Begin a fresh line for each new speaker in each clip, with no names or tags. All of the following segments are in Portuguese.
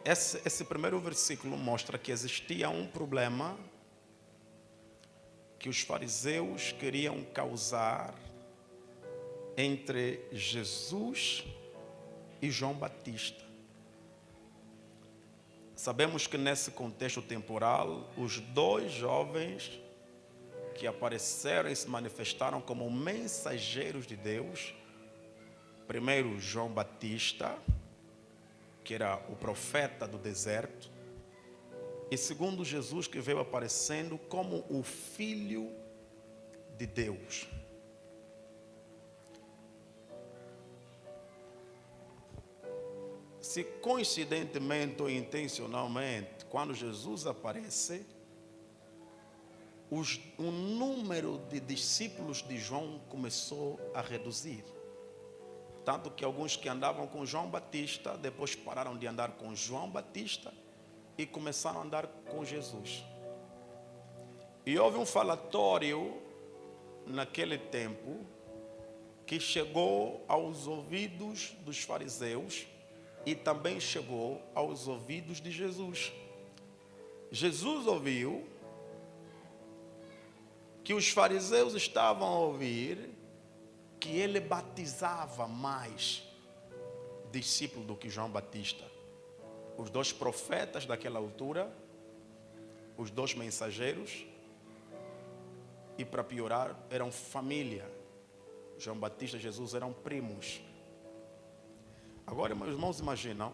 Esse primeiro versículo mostra que existia um problema que os fariseus queriam causar entre Jesus e João Batista. Sabemos que nesse contexto temporal, os dois jovens que apareceram e se manifestaram como mensageiros de Deus, primeiro João Batista, que era o profeta do deserto, e segundo Jesus, que veio aparecendo como o Filho de Deus. Se coincidentemente ou intencionalmente, quando Jesus aparece, o número de discípulos de João começou a reduzir. Tanto que alguns que andavam com João Batista, depois pararam de andar com João Batista e começaram a andar com Jesus. E houve um falatório naquele tempo que chegou aos ouvidos dos fariseus e também chegou aos ouvidos de Jesus. Jesus ouviu que os fariseus estavam a ouvir que ele batizava mais discípulos do que João Batista. Os dois profetas daquela altura, os dois mensageiros, e para piorar, eram família. João Batista e Jesus eram primos. Agora, meus irmãos, imaginam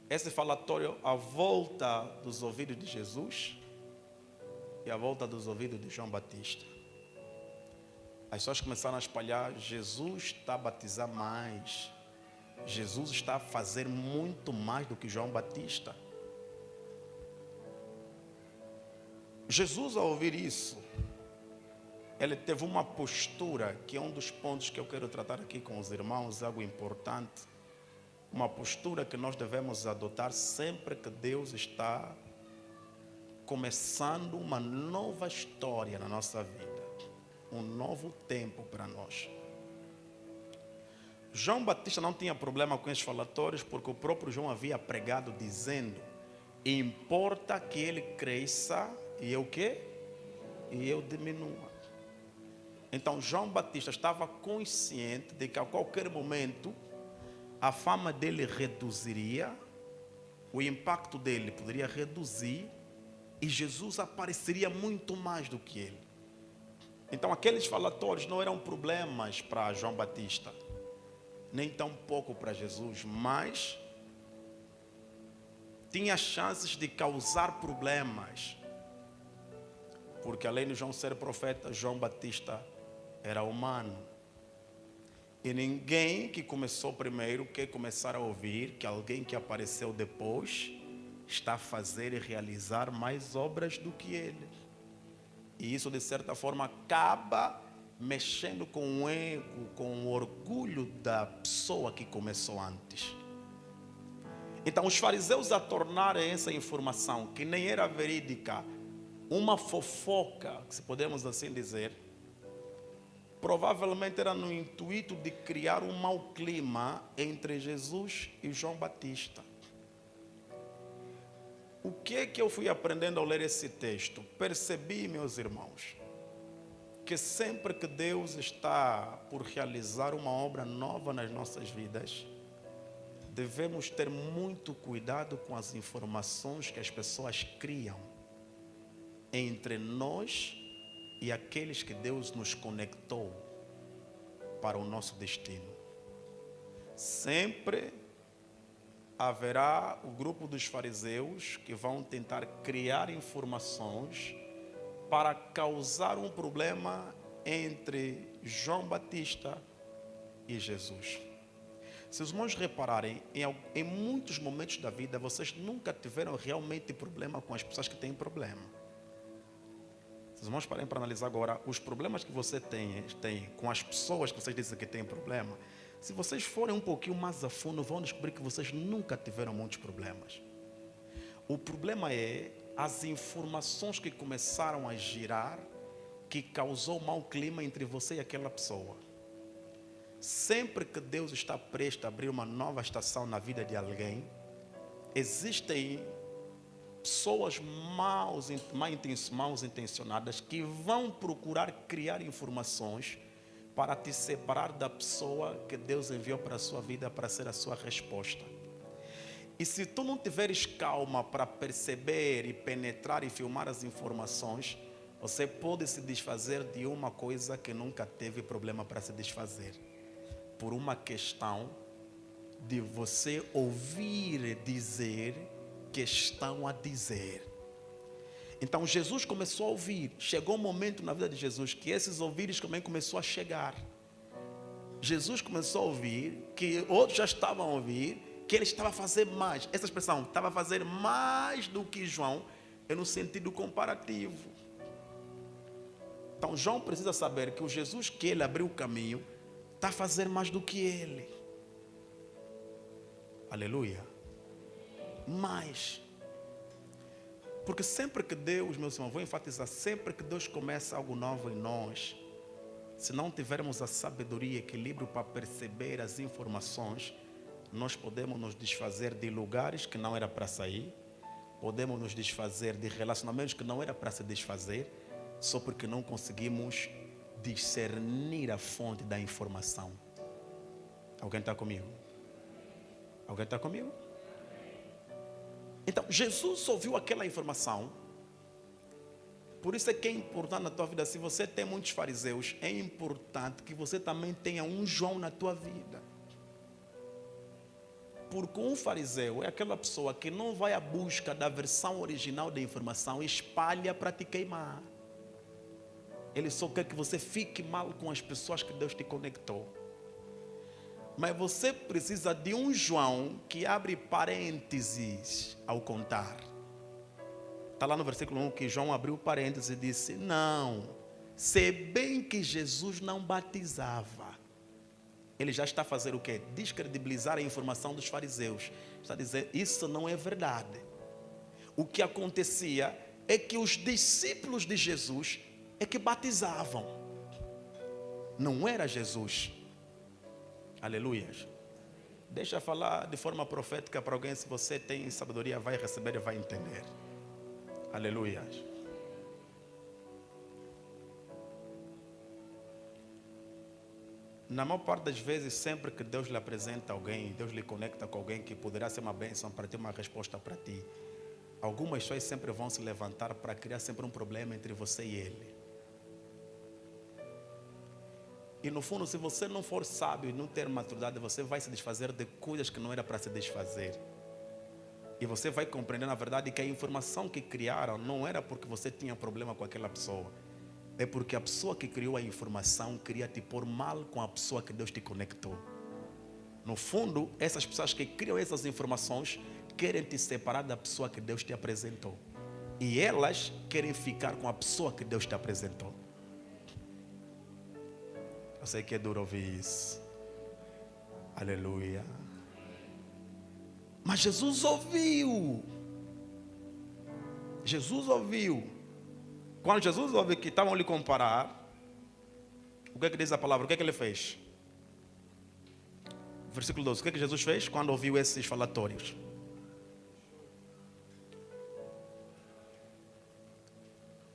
esse falatório à volta dos ouvidos de Jesus e à volta dos ouvidos de João Batista. As pessoas começaram a espalhar: Jesus está a batizar mais, Jesus está a fazer muito mais do que João Batista. Jesus, ao ouvir isso, ele teve uma postura, que é um dos pontos que eu quero tratar aqui com os irmãos, algo importante. Uma postura que nós devemos adotar sempre que Deus está começando uma nova história na nossa vida. Um novo tempo para nós. João Batista não tinha problema com esses falatórios, porque o próprio João havia pregado dizendo: importa que ele cresça e eu quê? E eu diminua. Então João Batista estava consciente de que a qualquer momento a fama dele reduziria, o impacto dele poderia reduzir e Jesus apareceria muito mais do que ele. Então aqueles falatórios não eram problemas para João Batista, nem tão pouco para Jesus, mas tinha chances de causar problemas, porque além de João ser profeta, João Batista era humano. E ninguém que começou primeiro quer começar a ouvir que alguém que apareceu depois está a fazer e realizar mais obras do que ele. E isso, de certa forma, acaba mexendo com o ego, com o orgulho da pessoa que começou antes. Então, os fariseus, a tornarem essa informação, que nem era verídica, uma fofoca, se podemos assim dizer, provavelmente era no intuito de criar um mau clima entre Jesus e João Batista. O que é que eu fui aprendendo ao ler esse texto? Percebi, meus irmãos, que sempre que Deus está por realizar uma obra nova nas nossas vidas, devemos ter muito cuidado com as informações que as pessoas criam entre nós e aqueles que Deus nos conectou para o nosso destino. Sempre haverá o grupo dos fariseus que vão tentar criar informações para causar um problema entre João Batista e Jesus. Se os irmãos repararem, em muitos momentos da vida, vocês nunca tiveram realmente problema com as pessoas que têm problema. Se os irmãos parem para analisar agora, os problemas que você tem com as pessoas que vocês dizem que têm problema, se vocês forem um pouquinho mais a fundo, vão descobrir que vocês nunca tiveram muitos problemas. O problema é as informações que começaram a girar, que causou mau clima entre você e aquela pessoa. Sempre que Deus está prestes a abrir uma nova estação na vida de alguém, Existem pessoas mal intencionadas que vão procurar criar informações para te separar da pessoa que Deus enviou para a sua vida para ser a sua resposta. E se tu não tiveres calma para perceber e penetrar e filmar as informações, você pode se desfazer de uma coisa que nunca teve problema para se desfazer, por uma questão de você ouvir dizer que estão a dizer. Então Jesus começou a ouvir. Chegou um momento na vida de Jesus que esses ouvires também começou a chegar. Jesus começou a ouvir que outros já estavam a ouvir que ele estava a fazer mais. Essa expressão, estava a fazer mais do que João, é no sentido comparativo. Então João precisa saber que o Jesus que ele abriu o caminho está a fazer mais do que ele. Aleluia. Mais. Porque sempre que Deus, meus irmãos, vou enfatizar, sempre que Deus começa algo novo em nós, se não tivermos a sabedoria e equilíbrio para perceber as informações, nós podemos nos desfazer de lugares que não era para sair, podemos nos desfazer de relacionamentos que não era para se desfazer, só porque não conseguimos discernir a fonte da informação. Alguém está comigo? Alguém está comigo? Então, Jesus ouviu aquela informação. Por isso é que é importante na tua vida, se você tem muitos fariseus, é importante que você também tenha um João na tua vida. Porque um fariseu é aquela pessoa que não vai à busca da versão original da informação e espalha para te queimar. Ele só quer que você fique mal com as pessoas que Deus te conectou. Mas você precisa de um João que abre parênteses ao contar. Está lá no versículo 1 que João abriu parênteses e disse: não, se bem que Jesus não batizava. Ele já está a fazer o quê? Descredibilizar a informação dos fariseus. Está a dizer, isso não é verdade. O que acontecia é que os discípulos de Jesus é que batizavam. Não era Jesus. Aleluia. Deixa eu falar de forma profética para alguém. Se você tem sabedoria, vai receber e vai entender. Aleluia. Na maior parte das vezes, sempre que Deus lhe apresenta alguém, Deus lhe conecta com alguém que poderá ser uma bênção para ter uma resposta para ti, algumas pessoas sempre vão se levantar para criar sempre um problema entre você e ele. E no fundo, se você não for sábio e não ter maturidade, você vai se desfazer de coisas que não era para se desfazer. E você vai compreender, na verdade, que a informação que criaram não era porque você tinha problema com aquela pessoa. É porque a pessoa que criou a informação queria te pôr mal com a pessoa que Deus te conectou. No fundo, essas pessoas que criam essas informações querem te separar da pessoa que Deus te apresentou. E elas querem ficar com a pessoa que Deus te apresentou. Eu sei que é duro ouvir isso. Aleluia. Mas Jesus ouviu. Jesus ouviu. Quando Jesus ouviu que estavam lhe comparar, o que é que diz a palavra? O que é que ele fez? Versículo 12. O que é que Jesus fez quando ouviu esses falatórios?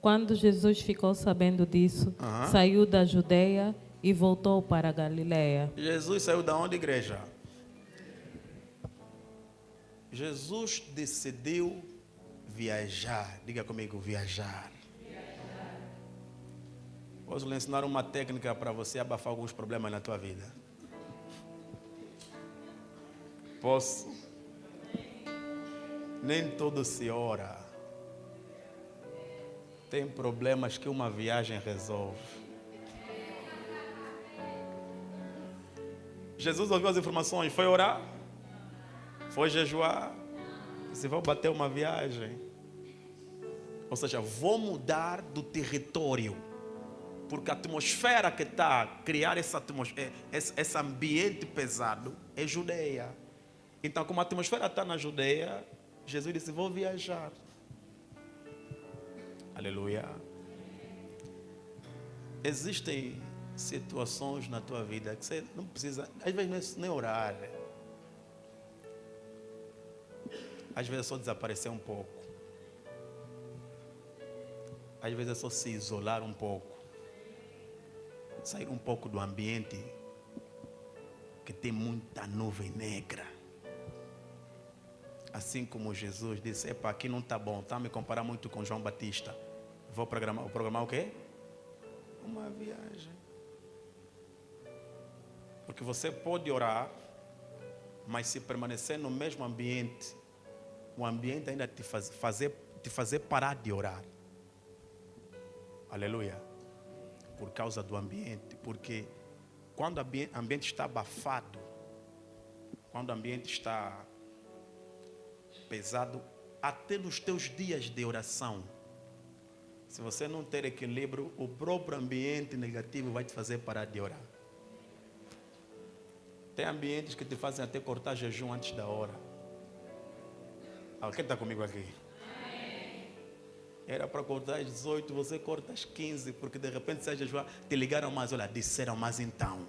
Quando Jesus ficou sabendo disso, saiu da Judeia e voltou para a Galileia.
Jesus saiu da onde, igreja? Jesus decidiu viajar. Diga comigo, viajar. Posso lhe ensinar uma técnica para você abafar alguns problemas na tua vida? Posso? Nem tudo se ora. Tem problemas que uma viagem resolve. Jesus ouviu as informações, foi orar, foi jejuar, disse, vou bater uma viagem. Ou seja, vou mudar do território. Porque a atmosfera que está a criar esse ambiente pesado é Judeia. Então, como a atmosfera está na Judeia, Jesus disse, vou viajar. Aleluia. Existem situações na tua vida que você não precisa, às vezes nem orar. Às vezes é só desaparecer um pouco. Às vezes é só se isolar um pouco. Sair um pouco do ambiente que tem muita nuvem negra. Assim como Jesus disse, epa, aqui não está bom, está a me comparar muito com João Batista. Vou programar o quê? Uma viagem. Porque você pode orar, mas se permanecer no mesmo ambiente, o ambiente ainda te fazer parar de orar. Aleluia. Por causa do ambiente. Porque quando o ambiente está abafado, quando o ambiente está pesado, até nos teus dias de oração, se você não ter equilíbrio, o próprio ambiente negativo vai te fazer parar de orar. Tem ambientes que te fazem até cortar jejum antes da hora. Quem está comigo aqui? Era para cortar às 18, você corta às 15, porque de repente você jejuar, te ligaram mais, olha, disseram mais então.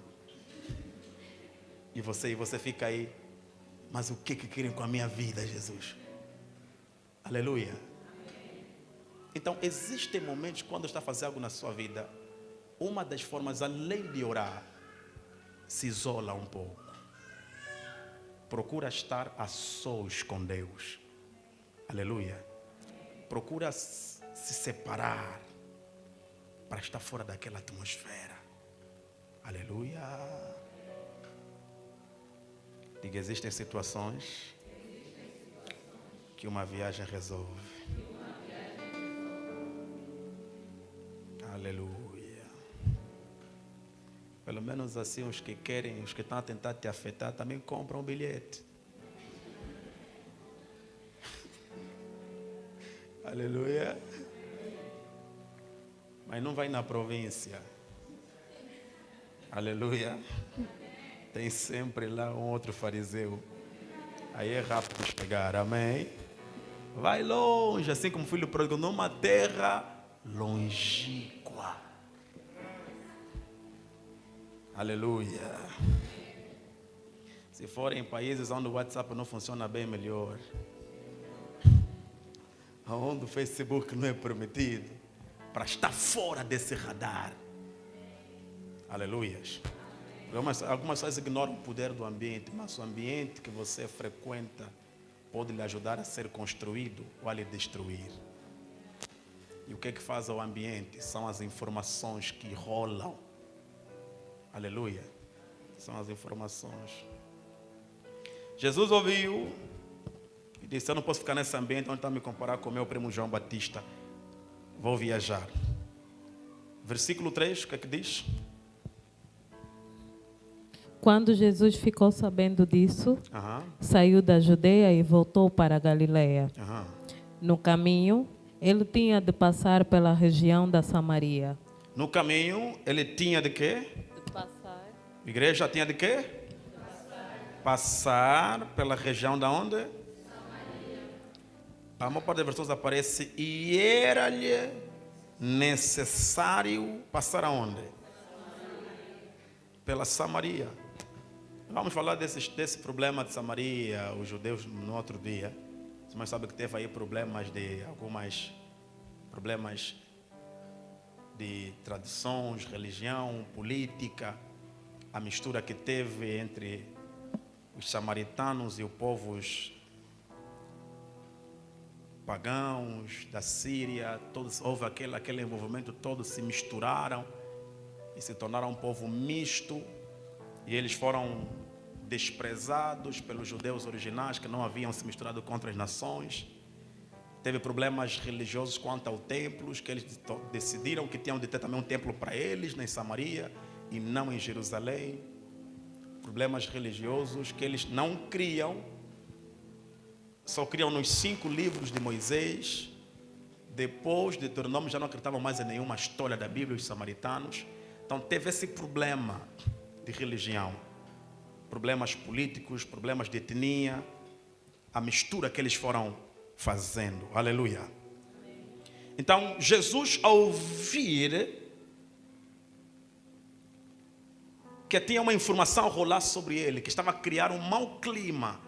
E você fica aí, mas o que querem com a minha vida, Jesus? Aleluia. Então, existem momentos quando está fazendo algo na sua vida, uma das formas, além de orar, se isola um pouco. Procura estar a sós com Deus. Aleluia. Procura se separar para estar fora daquela atmosfera. Aleluia. Diga, existem situações que uma viagem resolve. Aleluia. Pelo menos assim os que querem, os que estão a tentar te afetar, também compram o bilhete. Aleluia. Mas não vai na província. Aleluia. Tem sempre lá um outro fariseu. Aí é rápido de chegar, amém? Vai longe, assim como o filho pródigo, numa terra longínqua. Aleluia. Se forem em países onde o WhatsApp não funciona bem, melhor. Onde o Facebook não é permitido, para estar fora desse radar. Aleluias. Algumas pessoas ignoram o poder do ambiente, mas o ambiente que você frequenta pode lhe ajudar a ser construído ou a lhe destruir. E o que é que faz o ambiente? São as informações que rolam. Aleluia. São as informações. Jesus ouviu e disse, eu não posso ficar nesse ambiente onde está me comparar com o meu primo João Batista. Vou viajar. Versículo 3, o que é que diz?
Quando Jesus ficou sabendo disso, saiu da Judeia e voltou para a Galileia. No caminho, ele tinha de passar pela região da Samaria.
No caminho, ele tinha de quê?
De passar.
A igreja tinha de quê? Passar pela região da onde? Samaria. A maior parte das versões aparece e era-lhe necessário passar aonde? Pela Samaria. Vamos falar desse problema de Samaria, os judeus no outro dia. Mas sabe que teve aí problemas de tradições, religião, política, a mistura que teve entre os samaritanos e os povos pagãos da Síria, todos, houve aquele envolvimento, todos se misturaram e se tornaram um povo misto, e eles foram desprezados pelos judeus originais que não haviam se misturado com outras nações. Teve problemas religiosos quanto ao templo, que eles decidiram que tinham de ter também um templo para eles em Samaria e não em Jerusalém. Problemas religiosos que eles não criam, só criam nos 5 livros de Moisés. Depois de Deuteronômio já não acreditavam mais em nenhuma história da Bíblia, os samaritanos. Então teve esse problema de religião, problemas políticos, problemas de etnia, a mistura que eles foram fazendo. Aleluia. Então Jesus, ao ouvir que tinha uma informação a rolar sobre ele, que estava a criar um mau clima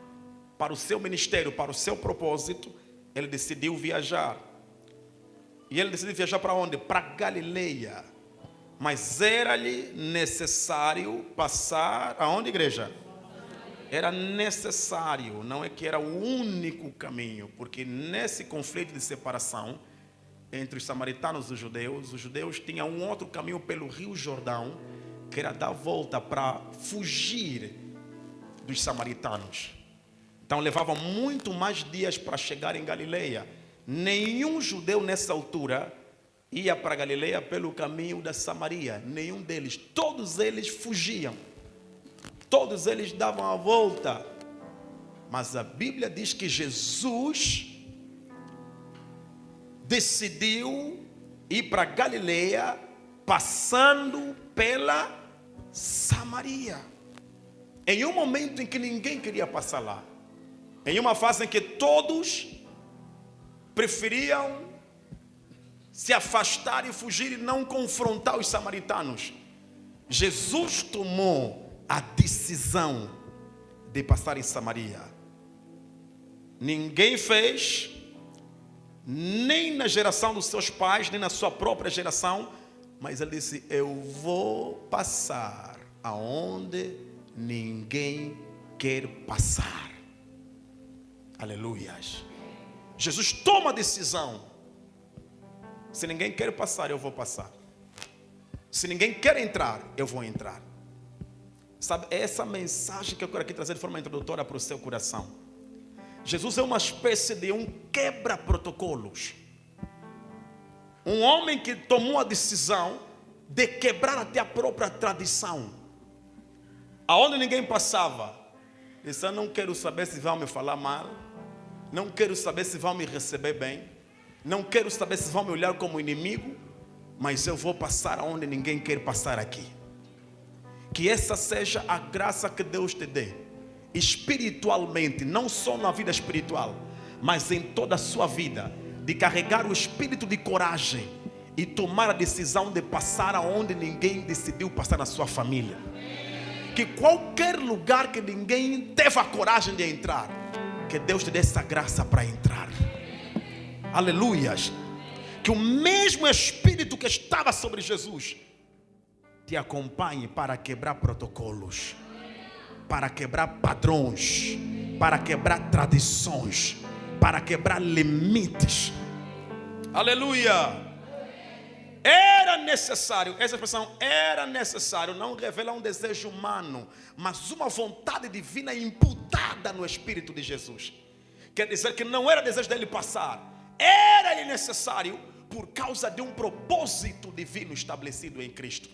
para o seu ministério, para o seu propósito, ele decidiu viajar. E ele decidiu viajar para onde? Para Galileia. Mas era-lhe necessário passar, aonde, igreja? Era necessário, não é que era o único caminho, porque nesse conflito de separação entre os samaritanos e os judeus tinham um outro caminho pelo Rio Jordão, que era dar volta para fugir dos samaritanos. Então levava muito mais dias para chegar em Galileia. Nenhum judeu nessa altura ia para Galileia pelo caminho da Samaria, nenhum deles, todos eles fugiam. Todos eles davam a volta. Mas a Bíblia diz que Jesus decidiu ir para Galileia passando pela Samaria. Em um momento em que ninguém queria passar lá. Em uma fase em que todos preferiam se afastar e fugir e não confrontar os samaritanos. Jesus tomou a decisão de passar em Samaria. Ninguém fez, nem na geração dos seus pais, nem na sua própria geração, mas ele disse: eu vou passar aonde ninguém quer passar. Aleluias. Jesus toma a decisão. Se ninguém quer passar, eu vou passar. Se ninguém quer entrar, eu vou entrar. Sabe, é essa mensagem que eu quero aqui trazer de forma introdutória para o seu coração. Jesus é uma espécie de um quebra-protocolos. Um homem que tomou a decisão de quebrar até a própria tradição. Aonde ninguém passava, disse: eu não quero saber se vão me falar mal, não quero saber se vão me receber bem, não quero saber se vão me olhar como inimigo, mas eu vou passar aonde ninguém quer passar aqui. Que essa seja a graça que Deus te dê, espiritualmente, não só na vida espiritual, mas em toda a sua vida, de carregar o espírito de coragem e tomar a decisão de passar aonde ninguém decidiu passar na sua família. Que qualquer lugar que ninguém teve a coragem de entrar, que Deus te dê essa graça para entrar. Aleluias. Que o mesmo espírito que estava sobre Jesus te acompanhe para quebrar protocolos, para quebrar padrões, para quebrar tradições, para quebrar limites. Aleluia. Era necessário, essa expressão era necessário, não revela um desejo humano, mas uma vontade divina imputada no Espírito de Jesus. Quer dizer que não era desejo dele passar, era necessário por causa de um propósito divino estabelecido em Cristo.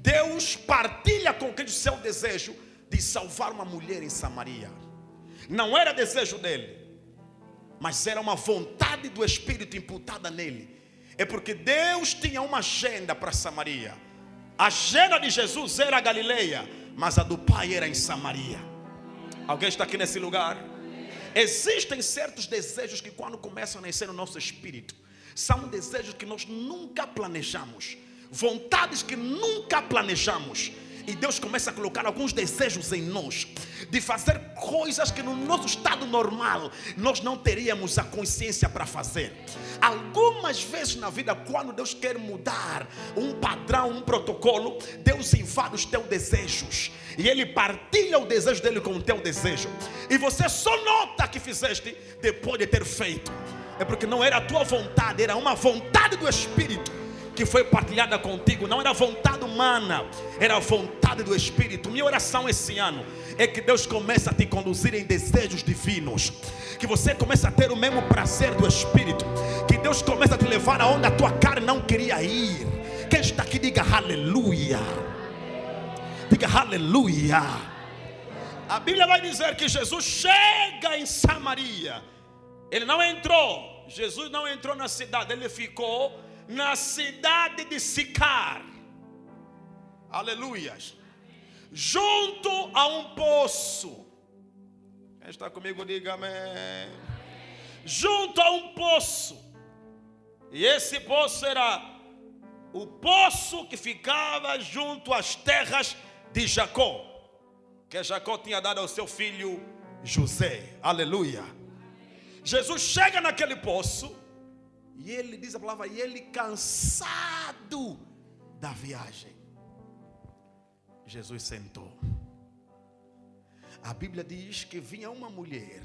Deus partilha com Cristo seu desejo de salvar uma mulher em Samaria. Não era desejo dele, mas era uma vontade do Espírito imputada nele. É porque Deus tinha uma agenda para Samaria. A agenda de Jesus era a Galileia, mas a do Pai era em Samaria. Alguém está aqui nesse lugar? Existem certos desejos que quando começam a nascer no nosso espírito, são desejos que nós nunca planejamos, vontades que nunca planejamos. E Deus começa a colocar alguns desejos em nós, de fazer coisas que no nosso estado normal nós não teríamos a consciência para fazer. Algumas vezes na vida, quando Deus quer mudar um padrão, um protocolo, Deus invade os teus desejos e Ele partilha o desejo dele com o teu desejo. E você só nota que fizeste depois de ter feito. É porque não era a tua vontade, era uma vontade do Espírito que foi partilhada contigo. Não era vontade humana, era a vontade do Espírito. Minha oração esse ano é que Deus comece a te conduzir em desejos divinos, que você comece a ter o mesmo prazer do Espírito, que Deus comece a te levar aonde a tua carne não queria ir. Quem está aqui, diga aleluia. Diga aleluia. A Bíblia vai dizer que Jesus chega em Samaria. Ele não entrou, Jesus não entrou na cidade, ele ficou na cidade de Sicar. Aleluias. Junto a um poço. Quem está comigo, diga amém. Junto a um poço. E esse poço era o poço que ficava junto às terras de Jacó, que Jacó tinha dado ao seu filho José. Aleluia. Jesus chega naquele poço e ele diz a palavra, e ele cansado da viagem. Jesus sentou. A Bíblia diz que vinha uma mulher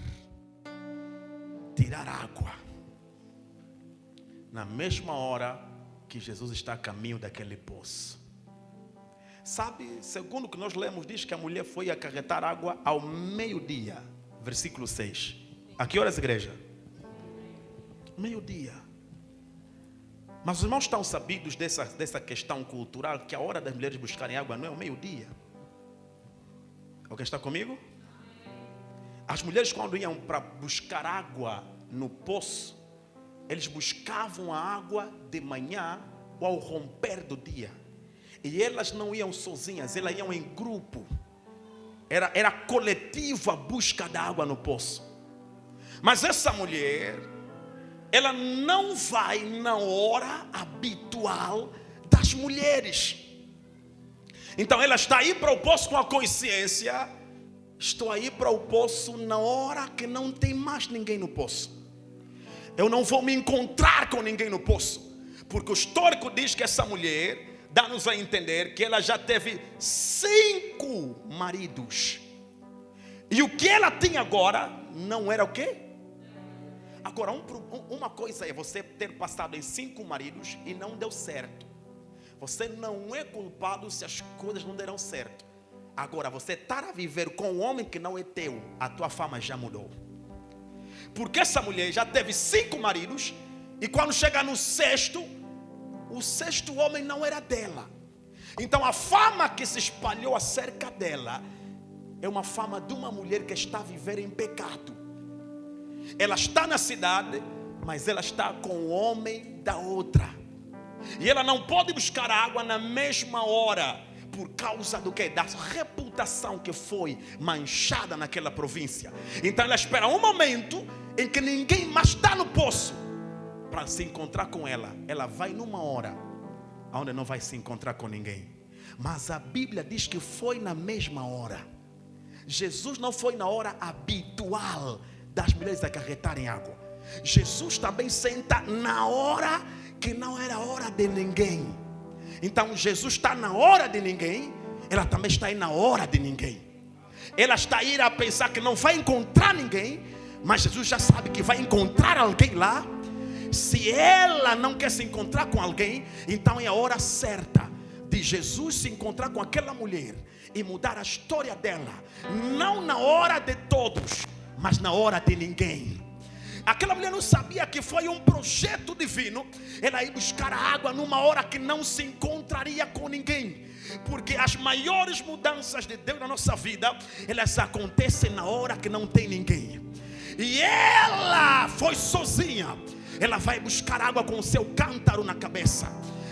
tirar água na mesma hora que Jesus está a caminho daquele poço. Sabe, segundo o que nós lemos, diz que a mulher foi acarretar água ao meio-dia. Versículo 6. A que horas, igreja? Meio-dia. Mas os irmãos estão sabidos dessa questão cultural, que a hora das mulheres buscarem água não é o meio-dia. Alguém está comigo? As mulheres, quando iam para buscar água no poço, eles buscavam a água de manhã ou ao romper do dia. E elas não iam sozinhas, elas iam em grupo. Era coletiva a busca da água no poço. Mas essa mulher, ela não vai na hora habitual das mulheres. Então ela está aí para o poço com a consciência: estou aí para o poço na hora que não tem mais ninguém no poço. Eu não vou me encontrar com ninguém no poço. Porque o histórico diz que essa mulher dá-nos a entender que ela já teve 5 maridos. E o que ela tinha agora não era o quê? Agora, uma coisa é você ter passado em 5 maridos e não deu certo. Você não é culpado se as coisas não deram certo. Agora, você estar a viver com um homem que não é teu, a tua fama já mudou. Porque essa mulher já teve 5 maridos, e quando chega no 6º, o 6º homem não era dela. Então a fama que se espalhou acerca dela é uma fama de uma mulher que está a viver em pecado. Ela está na cidade, mas ela está com o homem da outra. E ela não pode buscar água na mesma hora, por causa do que? Da reputação que foi manchada naquela província. Então ela espera um momento em que ninguém mais está no poço para se encontrar com ela. Ela vai numa hora onde não vai se encontrar com ninguém. Mas a Bíblia diz que foi na mesma hora. Jesus não foi na hora habitual das mulheres acarretarem água. Jesus também senta na hora que não era hora de ninguém. Então Jesus está na hora de ninguém, ela também está aí na hora de ninguém. Ela está aí a pensar que não vai encontrar ninguém, mas Jesus já sabe que vai encontrar alguém lá. Se ela não quer se encontrar com alguém, então é a hora certa de Jesus se encontrar com aquela mulher e mudar a história dela. Não na hora de todos, mas na hora de ninguém. Aquela mulher não sabia que foi um projeto divino ela ir buscar a água numa hora que não se encontraria com ninguém. Porque as maiores mudanças de Deus na nossa vida, elas acontecem na hora que não tem ninguém. E ela foi sozinha. Ela vai buscar água com o seu cântaro na cabeça.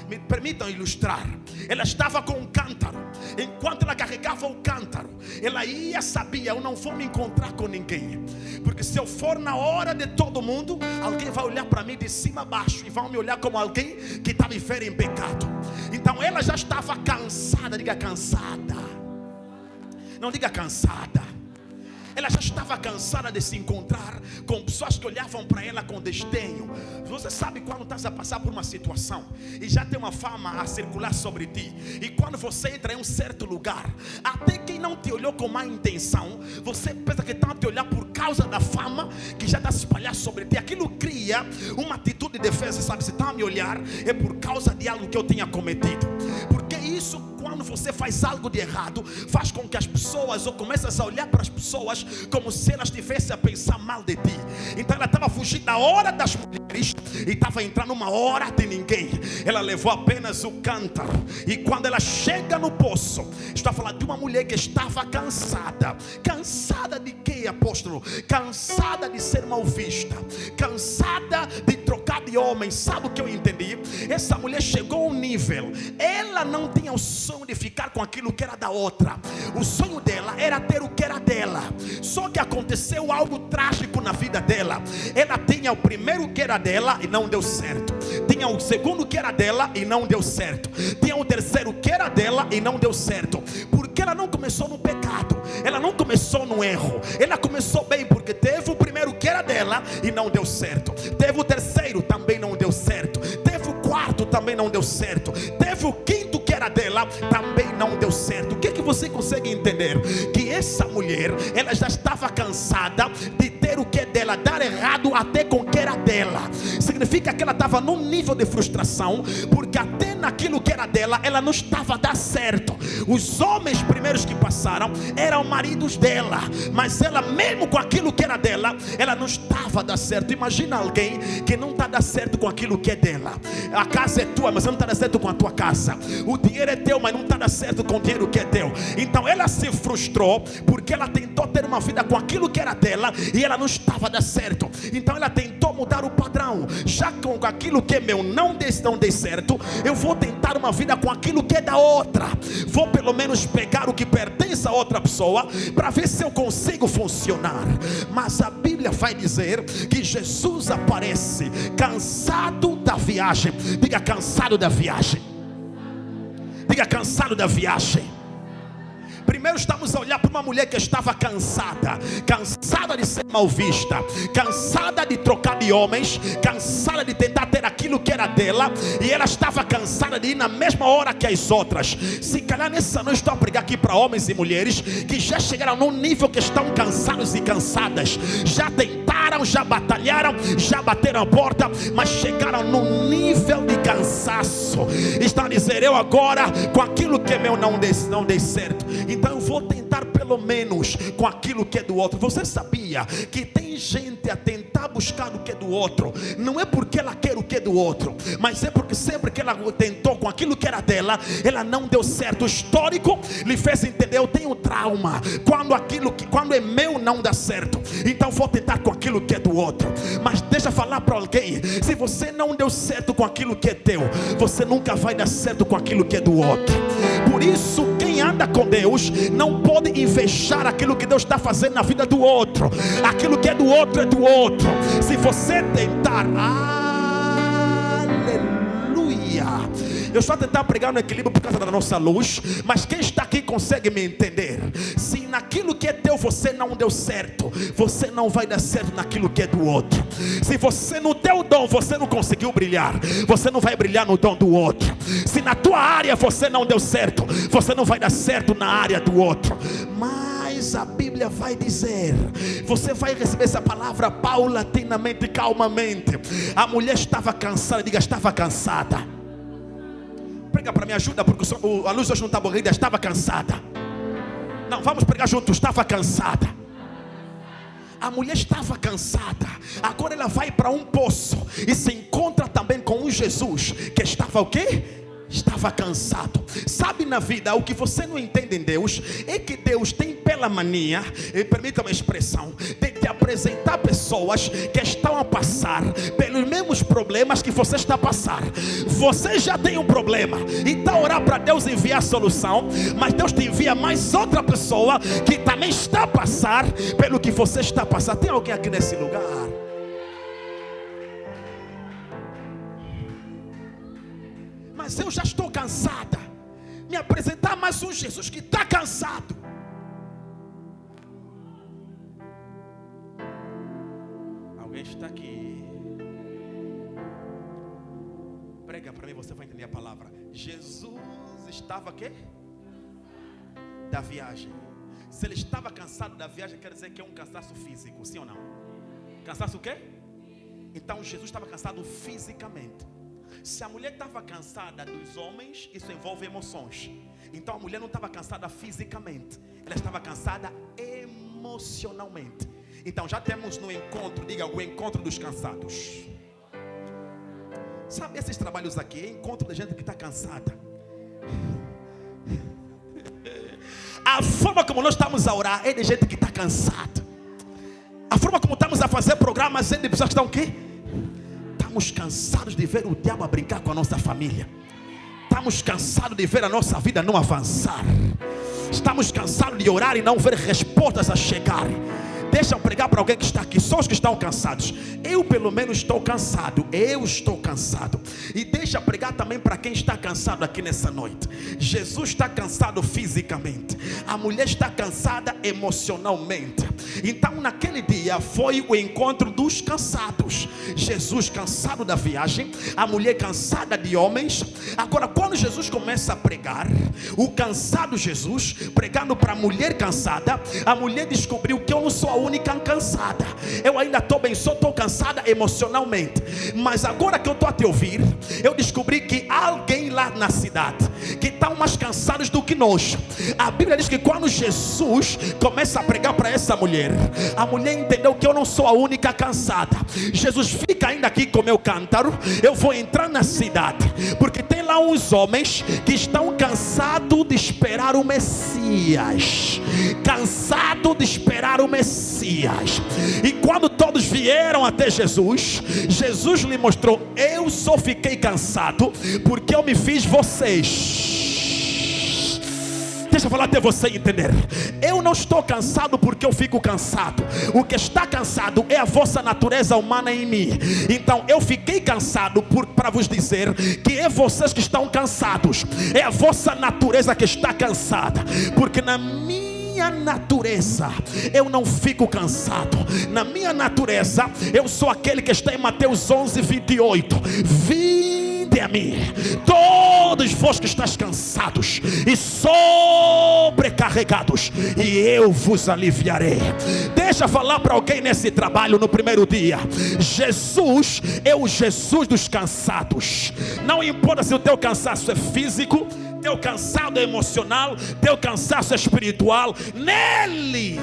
Me permitam ilustrar. Ela estava com um cântaro. Enquanto ela carregava o cântaro, ela sabia: eu não vou me encontrar com ninguém. Porque se eu for na hora de todo mundo, alguém vai olhar para mim de cima a baixo e vão me olhar como alguém que está vivendo em pecado. Então ela já estava cansada. Diga cansada. Não diga cansada. Ela já estava cansada de se encontrar com pessoas que olhavam para ela com desdenho. Você sabe quando estás a passar por uma situação e já tem uma fama a circular sobre ti, e quando você entra em um certo lugar, até quem não te olhou com má intenção, você pensa que está a te olhar por causa da fama que já está a se espalhar sobre ti. Aquilo cria uma atitude de defesa. Sabe, se está a me olhar é por causa de algo que eu tenha cometido. Porque isso, quando você faz algo de errado, faz com que as pessoas, ou começas a olhar para as pessoas como se elas estivessem a pensar mal de ti. Então ela estava fugindo da hora das mulheres e estava entrando numa hora de ninguém. Ela levou apenas o cântaro, e quando ela chega no poço, está falando de uma mulher que estava cansada. Cansada de quê, apóstolo? Cansada de ser mal vista, cansada de trocar de homem. Sabe o que eu entendi? Essa mulher chegou a um nível, ela não tinha o sonho de ficar com aquilo que era da outra. O sonho dela era ter o que era dela. Só que aconteceu algo trágico na vida dela. Ela tinha o primeiro que era dela e não deu certo. Tinha o segundo que era dela e não deu certo. Tinha o terceiro que era dela e não deu certo. Por Porque ela não começou no pecado, ela não começou no erro, ela começou bem, porque teve o primeiro que era dela e não deu certo, teve o terceiro, também não deu certo, teve o quarto, também não deu certo, teve o quinto que era dela, também não deu certo. O que é que você consegue entender? Que essa mulher, ela já estava cansada de ter o que é dela dar errado até com o que era dela. Significa que ela estava num nível de frustração, porque até naquilo que era dela, ela não estava a dar certo. Os homens primeiros que passaram eram maridos dela, mas ela mesmo com aquilo que era dela, ela não estava a dar certo. Imagina alguém que não está a dar certo com aquilo que é dela. A casa é tua, mas não está a dar certo com a tua casa. O dinheiro é teu, mas não está a dar certo com o dinheiro que é teu. Então ela se frustrou, porque ela tentou ter uma vida com aquilo que era dela e ela não estava a dar certo. Então ela tentou mudar o padrão. Já com aquilo que é meu não dê certo, eu vou tentar uma vida com aquilo que é da outra. Vou pelo menos pegar o que pertence a outra pessoa para ver se eu consigo funcionar. Mas a Bíblia vai dizer que Jesus aparece cansado da viagem. Diga: cansado da viagem. Diga: cansado da viagem. Primeiro estamos a olhar para uma mulher que estava cansada, cansada de ser mal vista, cansada de trocar de homens, cansada de tentar ter aquilo que era dela, e ela estava cansada de ir na mesma hora que as outras. Se calhar nessa noite estou a pregar aqui para homens e mulheres que já chegaram num nível que estão cansados e cansadas, já tentaram, já batalharam, já bateram a porta, mas chegaram num nível de cansaço. Estão a dizer: eu agora com aquilo que é meu não dei certo, então eu vou tentar pelo menos com aquilo que é do outro. Você sabia que tem gente a tentar buscar o que é do outro? Não é porque ela quer o que é do outro, mas é porque sempre que ela tentou com aquilo que era dela, ela não deu certo. O histórico lhe fez entender: eu tenho trauma quando é meu não dá certo, então vou tentar com aquilo que é do outro. Mas deixa eu falar para alguém: se você não deu certo com aquilo que é teu, você nunca vai dar certo com aquilo que é do outro. Por isso, quem anda com Deus não pode invejar aquilo que Deus está fazendo na vida do outro. Aquilo que é do outro é do outro. Se você tentar, aleluia, eu estou a tentar pregar no equilíbrio por causa da nossa luz, mas quem está aqui consegue me entender? Se naquilo que é teu você não deu certo, você não vai dar certo naquilo que é do outro. Se você no teu dom você não conseguiu brilhar, você não vai brilhar no dom do outro. Se na tua área você não deu certo, você não vai dar certo na área do outro. Mas a Bíblia vai dizer, você vai receber essa palavra paulatinamente, calmamente. A mulher estava cansada. Diga: estava cansada. Prega para me ajuda, porque a luz hoje não está aborrida. Estava cansada. Não, vamos pregar juntos. Estava cansada. A mulher estava cansada. Agora ela vai para um poço e se encontra também com um Jesus que estava o quê? Estava cansado. Sabe, na vida, o que você não entende em Deus é que Deus tem pela mania, e permita uma expressão, de te apresentar pessoas que estão a passar pelos mesmos problemas que você está a passar. Você já tem um problema e está a orar para Deus enviar a solução, mas Deus te envia mais outra pessoa que também está a passar pelo que você está a passar. Tem alguém aqui nesse lugar? Mas eu já estou cansada. Me apresentar mais um Jesus que está cansado. Alguém está aqui? Prega para mim, você vai entender a palavra. Jesus estava quê? Da viagem. Se ele estava cansado da viagem, quer dizer que é um cansaço físico, sim ou não? Cansaço o quê? Então Jesus estava cansado fisicamente. Se a mulher estava cansada dos homens, isso envolve emoções. Então a mulher não estava cansada fisicamente, ela estava cansada emocionalmente. Então já temos no encontro, diga, o encontro dos cansados. Sabe, esses trabalhos aqui é encontro de gente que está cansada. A forma como nós estamos a orar é de gente que está cansada. A forma como estamos a fazer programas é de pessoas que estão o quê? Estamos cansados de ver o diabo a brincar com a nossa família. Estamos cansados de ver a nossa vida não avançar. Estamos cansados de orar e não ver respostas a chegarem. Deixa eu pregar para alguém que está aqui, só os que estão cansados. Eu pelo menos estou cansado, eu estou cansado. E deixa eu pregar também para quem está cansado aqui nessa noite. Jesus está cansado fisicamente, a mulher está cansada emocionalmente. Então naquele dia foi o encontro dos cansados. Jesus cansado da viagem, a mulher cansada de homens. Agora quando Jesus começa a pregar, o cansado Jesus pregando para a mulher cansada, a mulher descobriu que eu não sou a única cansada. Eu ainda estou bem, só estou cansada emocionalmente. Mas agora que eu estou a te ouvir, eu descobri que há alguém lá na cidade que estão mais cansados do que nós. A Bíblia diz que quando Jesus começa a pregar para essa mulher, a mulher entendeu que eu não sou a única cansada. Jesus, fica ainda aqui com meu cântaro, eu vou entrar na cidade, porque tem lá uns homens que estão cansados de esperar o Messias. Cansado de esperar o Messias. E quando todos vieram até Jesus, Jesus lhe mostrou: eu só fiquei cansado porque eu me fiz vocês. Deixa eu falar até você entender. Eu não estou cansado porque eu fico cansado. O que está cansado é a vossa natureza humana em mim. Então eu fiquei cansado para vos dizer que é vocês que estão cansados. É a vossa natureza que está cansada. Porque na minha natureza eu não fico cansado. Na minha natureza eu sou aquele que está em Mateus 11:28. Vinde a mim, todos vós que estáis cansados e sobrecarregados, e eu vos aliviarei. Deixa eu falar para alguém nesse trabalho no primeiro dia: Jesus é o Jesus dos cansados. Não importa se o teu cansaço é físico, teu cansaço é emocional, teu cansaço é espiritual, nele.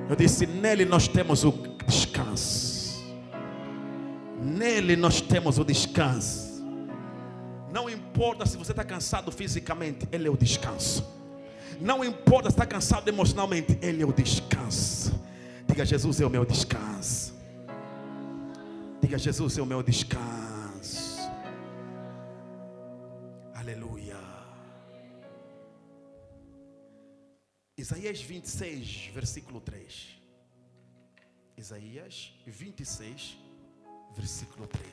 Eu disse, nele nós temos o descanso. Nele nós temos o descanso. Não importa se você está cansado fisicamente, ele é o descanso. Não importa se está cansado emocionalmente, ele é o descanso. Diga, Jesus é o meu descanso. Diga, Jesus é o meu descanso. Aleluia. Isaías 26, versículo 3. Isaías 26, versículo 3.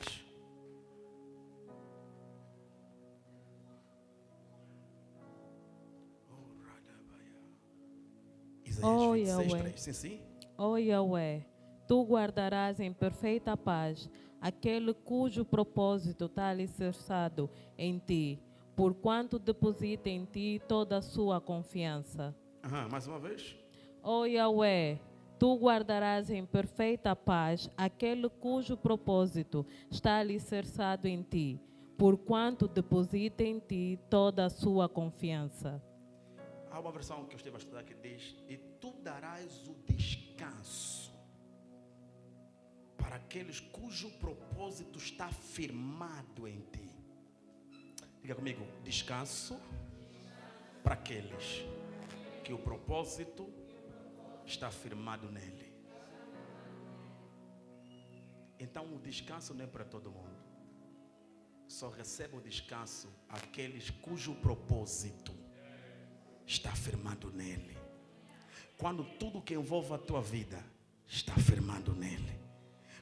Isaías 26, 3. Sim, sim.
Ó Yahweh, tu guardarás em perfeita paz aquele cujo propósito está alicerçado em ti, porquanto deposita em ti toda a sua confiança.
Mais uma vez.
Ó Yahweh, tu guardarás em perfeita paz aquele cujo propósito está alicerçado em ti, porquanto deposita em ti toda a sua confiança.
Há uma versão que eu estive a estudar que diz: e tu darás o descanso para aqueles cujo propósito está firmado em ti. Diga comigo, descanso para aqueles que o propósito está firmado nele. Então o descanso não é para todo mundo. Só recebe o descanso aqueles cujo propósito está firmado nele. Quando tudo que envolve a tua vida está firmado nele.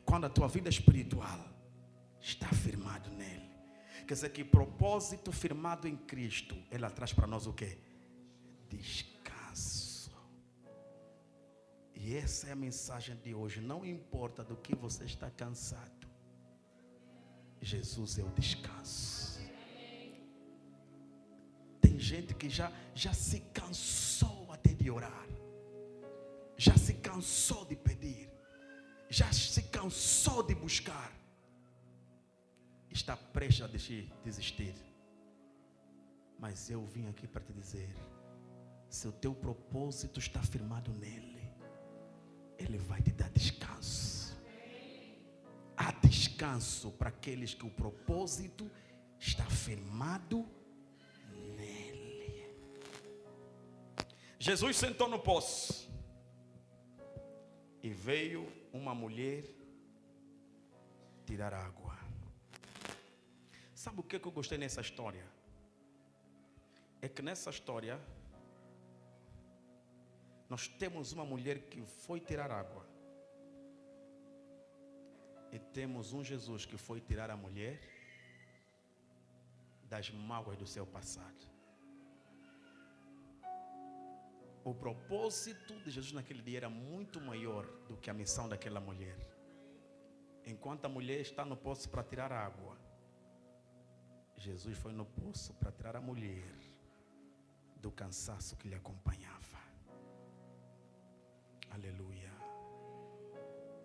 Quando a tua vida espiritual está firmado nele. Quer dizer que propósito firmado em Cristo, ele traz para nós o quê? Descanso. E essa é a mensagem de hoje. Não importa do que você está cansado, Jesus é o descanso. Tem gente que já se cansou até de orar, já se cansou de pedir, já se cansou de buscar, está prestes a desistir. Mas eu vim aqui para te dizer: se o teu propósito está firmado nele, ele vai te dar descanso. Há descanso para aqueles que o propósito está firmado nele. Jesus sentou no poço e veio uma mulher tirar água. Sabe o que eu gostei nessa história? É que nessa história Nós temos uma mulher que foi tirar água. E temos um Jesus que foi tirar a mulher das mágoas do seu passado. O propósito de Jesus naquele dia era muito maior do que a missão daquela mulher. Enquanto a mulher está no poço para tirar água, Jesus foi no poço para tirar a mulher do cansaço que lhe acompanhava. Aleluia.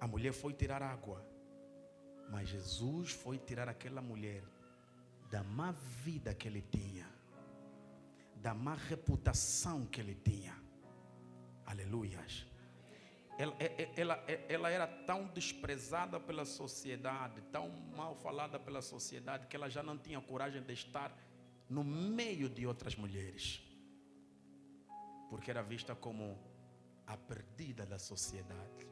A mulher foi tirar água, mas Jesus foi tirar aquela mulher da má vida que ele tinha, da má reputação que ele tinha. Aleluias. Ela era tão desprezada pela sociedade, tão mal falada pela sociedade, que ela já não tinha coragem de estar no meio de outras mulheres, porque era vista como a perdida da sociedade.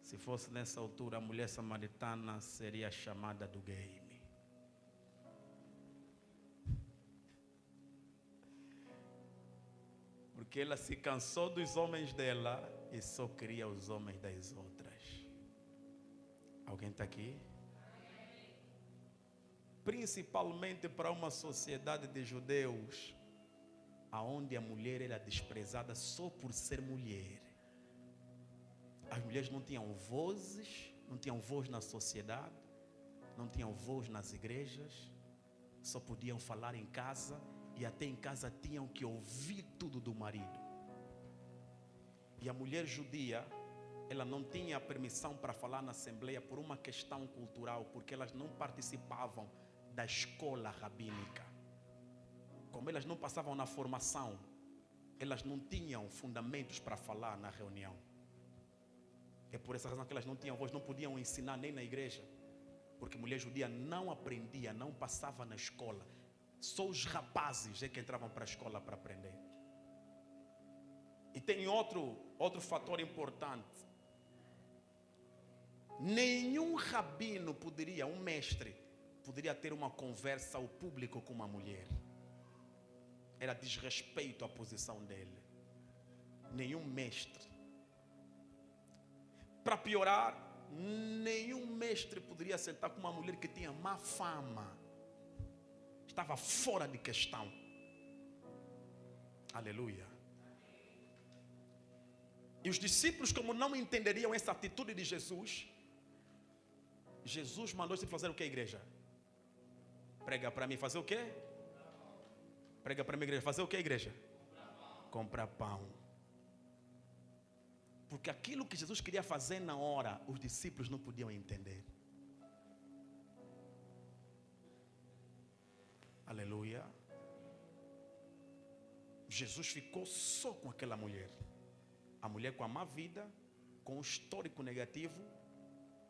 Se fosse nessa altura, a mulher samaritana seria chamada do game. Porque ela se cansou dos homens dela e só queria os homens das outras. Alguém está aqui? Principalmente para uma sociedade de judeus, aonde a mulher era desprezada só por ser mulher. As mulheres não tinham vozes, não tinham voz na sociedade, não tinham voz nas igrejas, só podiam falar em casa. E até em casa tinham que ouvir tudo do marido. E a mulher judia, ela não tinha permissão para falar na assembleia por uma questão cultural, porque elas não participavam da escola rabínica. Como elas não passavam na formação, elas não tinham fundamentos para falar na reunião. É por essa razão que elas não tinham voz, não podiam ensinar nem na igreja, porque mulher judia não aprendia, não passava na escola. Só os rapazes é que entravam para a escola para aprender. E tem outro fator importante. Nenhum rabino poderia, um mestre, poderia ter uma conversa ao público com uma mulher. Era desrespeito à posição dele. Nenhum mestre. Para piorar, nenhum mestre poderia sentar com uma mulher que tinha má fama. Estava fora de questão. Aleluia. E os discípulos, como não entenderiam essa atitude de Jesus, Jesus mandou-se fazer o que, igreja? Prega para mim, fazer o quê? Prega para mim, igreja, fazer o que, igreja? Comprar pão. Porque aquilo que Jesus queria fazer na hora, os discípulos não podiam entender. Aleluia. Jesus ficou só com aquela mulher. A mulher com a má vida, com o histórico negativo,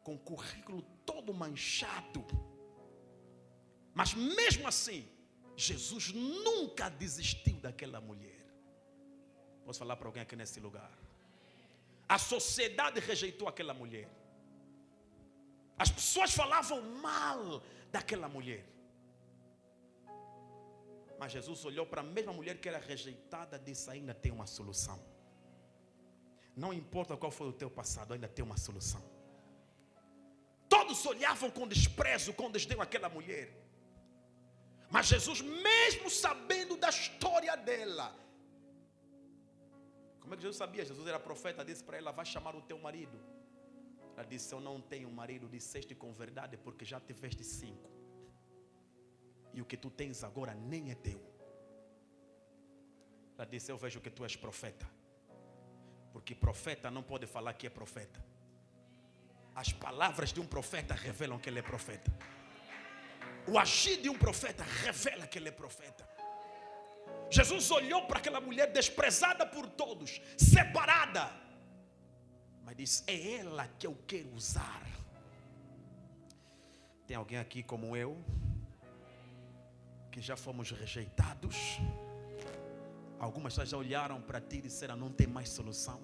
com o currículo todo manchado. Mas mesmo assim, Jesus nunca desistiu daquela mulher. Posso falar para alguém aqui nesse lugar? A sociedade rejeitou aquela mulher. As pessoas falavam mal daquela mulher. Mas Jesus olhou para a mesma mulher que era rejeitada e disse: ainda tem uma solução. Não importa qual foi o teu passado, ainda tem uma solução. Todos olhavam com desprezo, com desdém aquela mulher. Mas Jesus, mesmo sabendo da história dela, como é que Jesus sabia? Jesus era profeta, disse para ela: vai chamar o teu marido. Ela disse: eu não tenho marido. Disseste com verdade, porque já tiveste 5. E o que tu tens agora nem é teu. Ela disse: eu vejo que tu és profeta. Porque profeta não pode falar que é profeta. As palavras de um profeta revelam que ele é profeta. O agir de um profeta revela que ele é profeta. Jesus olhou para aquela mulher desprezada por todos, separada, mas disse: é ela que eu quero usar. Tem alguém aqui como eu, que já fomos rejeitados? Algumas já olharam para ti e disseram: não tem mais solução.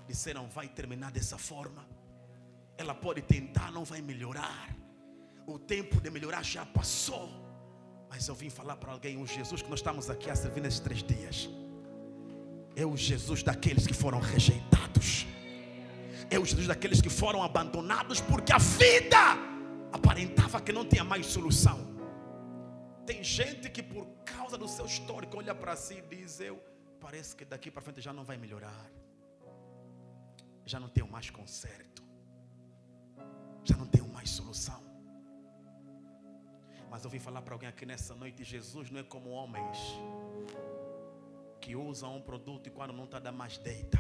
Disseram: vai terminar dessa forma. Ela pode tentar, não vai melhorar. O tempo de melhorar já passou. Mas eu vim falar para alguém, o Jesus que nós estamos aqui a servir nesses 3 dias é o Jesus daqueles que foram rejeitados. É o Jesus daqueles que foram abandonados porque a vida aparentava que não tinha mais solução. Tem gente que por causa do seu histórico olha para si e diz, parece que daqui para frente já não vai melhorar. Já não tenho mais conserto. Já não tenho mais solução. Mas eu vim falar para alguém aqui nessa noite, Jesus não é como homens que usam um produto e quando não está dando mais deita.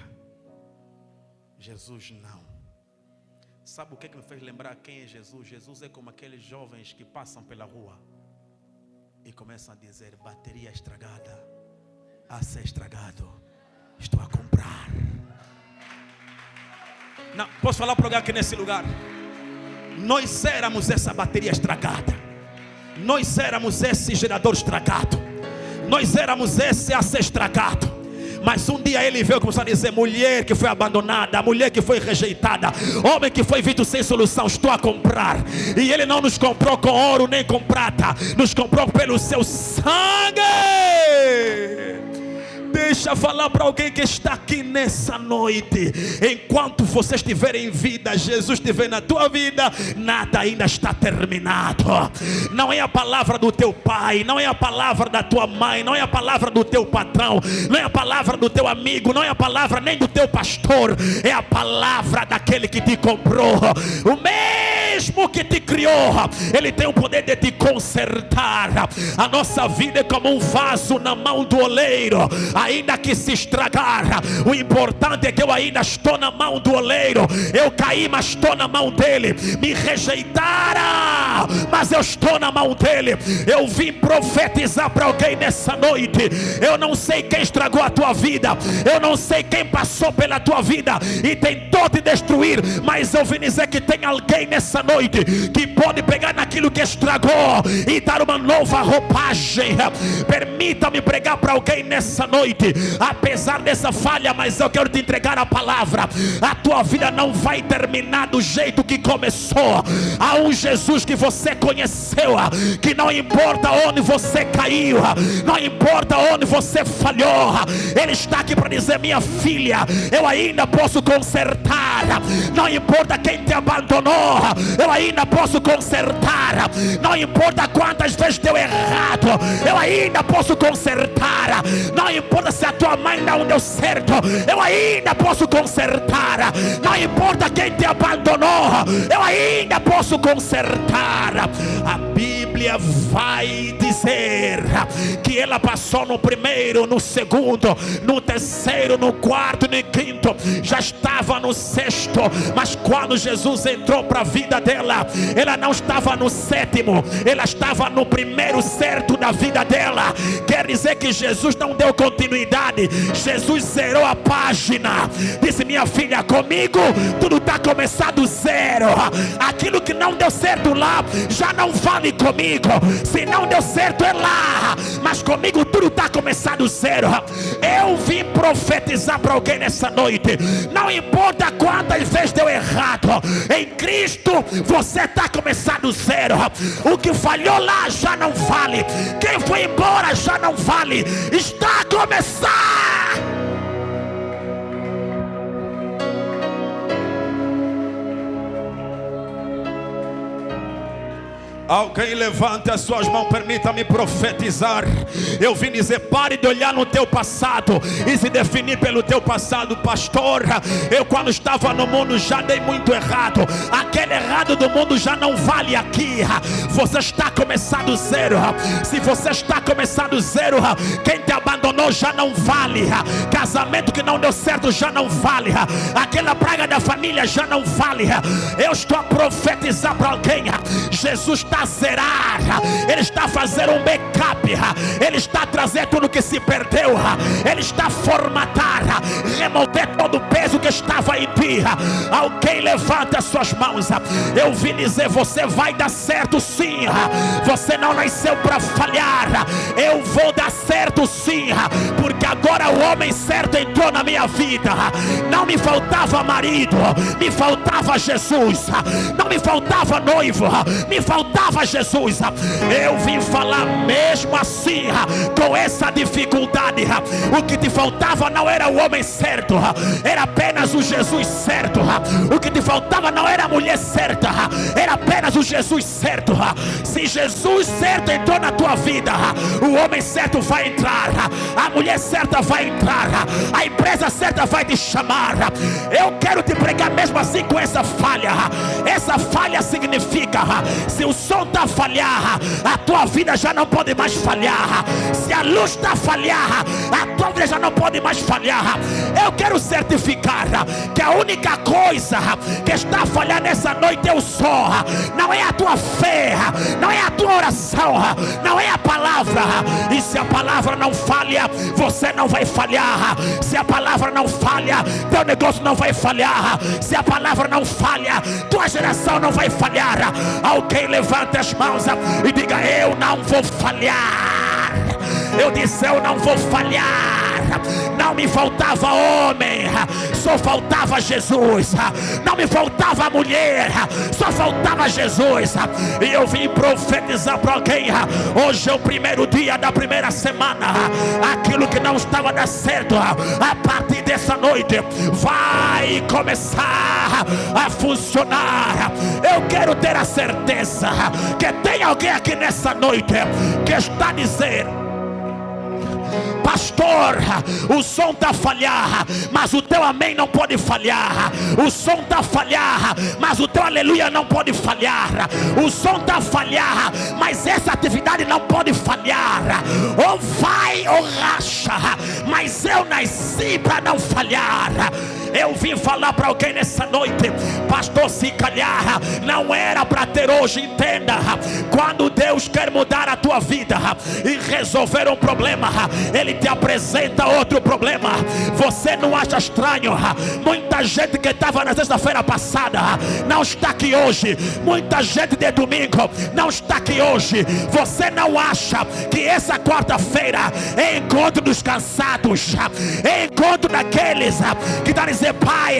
Jesus não. Sabe o que me fez lembrar quem é Jesus? Jesus é como aqueles jovens que passam pela rua e começam a dizer, bateria estragada, a ser estragado, estou a comprar. Não, posso falar para alguém aqui nesse lugar? Nós éramos essa bateria estragada. Nós éramos esse gerador estragado. Nós éramos esse a ser estragado. Mas um dia ele veio começar a dizer, mulher que foi abandonada, mulher que foi rejeitada, homem que foi visto sem solução, estou a comprar. E ele não nos comprou com ouro nem com prata, nos comprou pelo seu sangue. Deixa falar para alguém que está aqui nessa noite. Enquanto você estiver em vida, Jesus estiver na tua vida, nada ainda está terminado. Não é a palavra do teu pai, não é a palavra da tua mãe, não é a palavra do teu patrão, não é a palavra do teu amigo, não é a palavra nem do teu pastor. É a palavra daquele que te comprou, o mesmo que te criou. Ele tem o poder de te consertar. A nossa vida é como um vaso na mão do oleiro. Ainda que se estragar, o importante é que eu ainda estou na mão do oleiro. Eu caí, mas estou na mão dele. Me rejeitaram, mas eu estou na mão dele. Eu vim profetizar para alguém nessa noite. Eu não sei quem estragou a tua vida, eu não sei quem passou pela tua vida e tentou te destruir, mas eu vim dizer que tem alguém nessa noite que pode pegar naquilo que estragou e dar uma nova roupagem. Permita-me pregar para alguém nessa noite. Apesar dessa falha, mas eu quero te entregar a palavra. A tua vida não vai terminar do jeito que começou. Há um Jesus que você conheceu, que não importa onde você caiu, não importa onde você falhou, ele está aqui para dizer, minha filha, eu ainda posso consertar. Não importa quem te abandonou, eu ainda posso consertar. Não importa quantas vezes deu errado, eu ainda posso consertar. Não importa se a tua mãe não deu certo, eu ainda posso consertar. Não importa quem te abandonou, eu ainda posso consertar. A Bíblia vai dizer que ela passou no primeiro, no segundo, no terceiro, no quarto, no quinto, já estava no sexto. Mas quando Jesus entrou para a vida dela, ela não estava no sétimo, ela estava no primeiro certo da vida dela. Quer dizer que Jesus não deu continuidade, Jesus zerou a página. Disse, minha filha, comigo tudo está começado zero. Aquilo que não deu certo lá já não vale comigo. Se não deu certo é lá, mas comigo tudo está começado zero. Eu vim profetizar para alguém nessa noite. Não importa quantas vezes deu errado, em Cristo você está começado zero. O que falhou lá já não vale, quem foi embora já não vale, está a começar. Alguém levante as suas mãos, permita-me profetizar. Eu vim dizer, pare de olhar no teu passado e se definir pelo teu passado. Pastor, eu quando estava no mundo já dei muito errado. Aquele errado do mundo já não vale aqui. Você está começado zero. Se você está começado zero, quem te abandonou já não vale. Casamento que não deu certo já não vale. Aquela praga da família já não vale. Eu estou a profetizar para alguém. Jesus está a zerar, ele está a fazer um backup, ele está a trazer tudo que se perdeu, ele está a formatar, remover todo o peso que que estava em ti. Alguém levanta as suas mãos. Eu vim dizer, você vai dar certo sim. Você não nasceu para falhar. Eu vou dar certo sim, porque agora o homem certo entrou na minha vida. Não me faltava marido, me faltava Jesus. Não me faltava noivo, me faltava Jesus. Eu vim falar mesmo assim, com essa dificuldade. O que te faltava não era o homem certo, era apenas o Jesus certo. O que te faltava não era a mulher certa, era apenas o Jesus certo. Se Jesus certo entrou na tua vida, o homem certo vai entrar, a mulher certa vai entrar, a empresa certa vai te chamar. Eu quero te pregar mesmo assim com essa falha. Essa falha significa, se o som está a falhar, a tua vida já não pode mais falhar. Se a luz está a falhar, a tua vida já não pode mais falhar. Eu quero certificar que a única coisa que está a falhar nessa noite é o som. Não é a tua fé, não é a tua oração, não é a palavra. E se a palavra não falha, você não vai falhar. Se a palavra não falha, teu negócio não vai falhar. Se a palavra não falha, tua geração não vai falhar. Alguém levanta as mãos e diga, eu não vou falhar. Eu disse, eu não vou falhar. Não me faltava homem, só faltava Jesus. Não me faltava mulher, só faltava Jesus. E eu vim profetizar para alguém. Hoje é o primeiro dia da primeira semana. Aquilo que não estava dando certo, a partir dessa noite vai começar a funcionar. Eu quero ter a certeza que tem alguém aqui nessa noite que está dizendo, pastor, o som está a falhar, mas o teu amém não pode falhar. O som está a falhar, mas o teu aleluia não pode falhar. O som está a falhar, mas essa atividade não pode falhar. Ou vai ou racha, mas eu nasci para não falhar. Eu vim falar para alguém nessa noite, pastor, se calhar não era para ter hoje. Entenda, quando Deus quer mudar a tua vida e resolver um problema, Ele te apresenta outro problema. Você não acha estranho? Muita gente que estava na sexta-feira passada não está aqui hoje. Muita gente de domingo não está aqui hoje. Você não acha que essa quarta-feira é encontro dos cansados, é encontro daqueles que estão dizendo, Pai,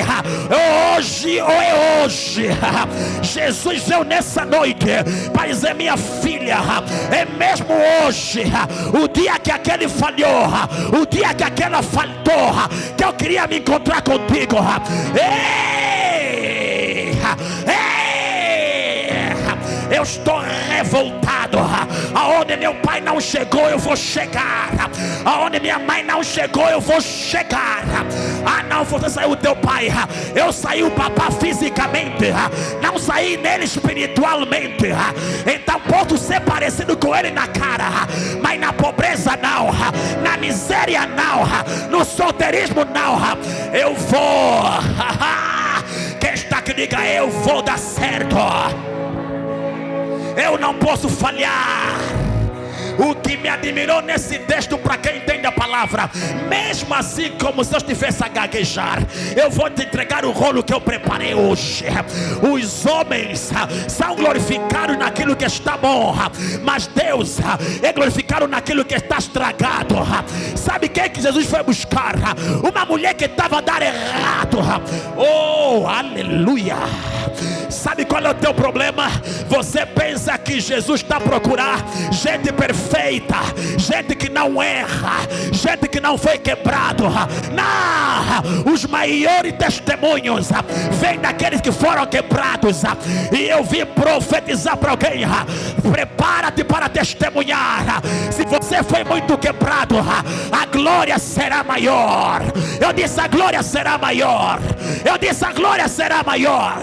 hoje ou é hoje? Jesus veio nessa noite para dizer, minha filha, é mesmo hoje, o dia que aquele falhou, o dia que aquela faltou, que eu queria me encontrar contigo. Ei, eu estou revoltado. Aonde meu pai não chegou, eu vou chegar. Aonde minha mãe não chegou, eu vou chegar. Ah, não, você saiu do teu pai. Eu saí o papá fisicamente, não saí nele espiritualmente. Então posso ser parecido com ele na cara, mas na pobreza não, na miséria não, no solteirismo não. Eu vou. Quem está aqui diga, eu vou dar certo. Eu não posso falhar. O que me admirou nesse texto, para quem entende a palavra, mesmo assim como se eu estivesse a gaguejar, eu vou te entregar o rolo que eu preparei hoje. Os homens são glorificados naquilo que está bom, mas Deus é glorificado naquilo que está estragado. Sabe quem que Jesus foi buscar? Uma mulher que estava a dar errado. Oh, aleluia. Sabe qual é o teu problema? Você pensa que Jesus está a procurar gente perfeita, gente que não erra, gente que não foi quebrado. Não, os maiores testemunhos vêm daqueles que foram quebrados. E eu vim profetizar para alguém, prepara-te para testemunhar. Se você foi muito quebrado, a glória será maior. Eu disse, a glória será maior. Eu disse, a glória será maior.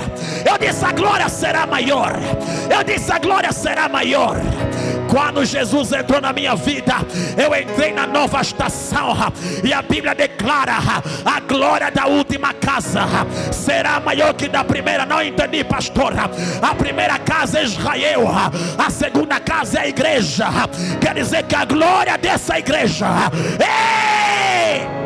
Eu disse, a glória será maior. Eu disse, a glória será maior. Quando Jesus entrou na minha vida, eu entrei na nova estação. E a Bíblia declara, a glória da última casa será maior que da primeira. Não entendi, pastor. A primeira casa é Israel, a segunda casa é a igreja. Quer dizer que a glória dessa igreja, ei!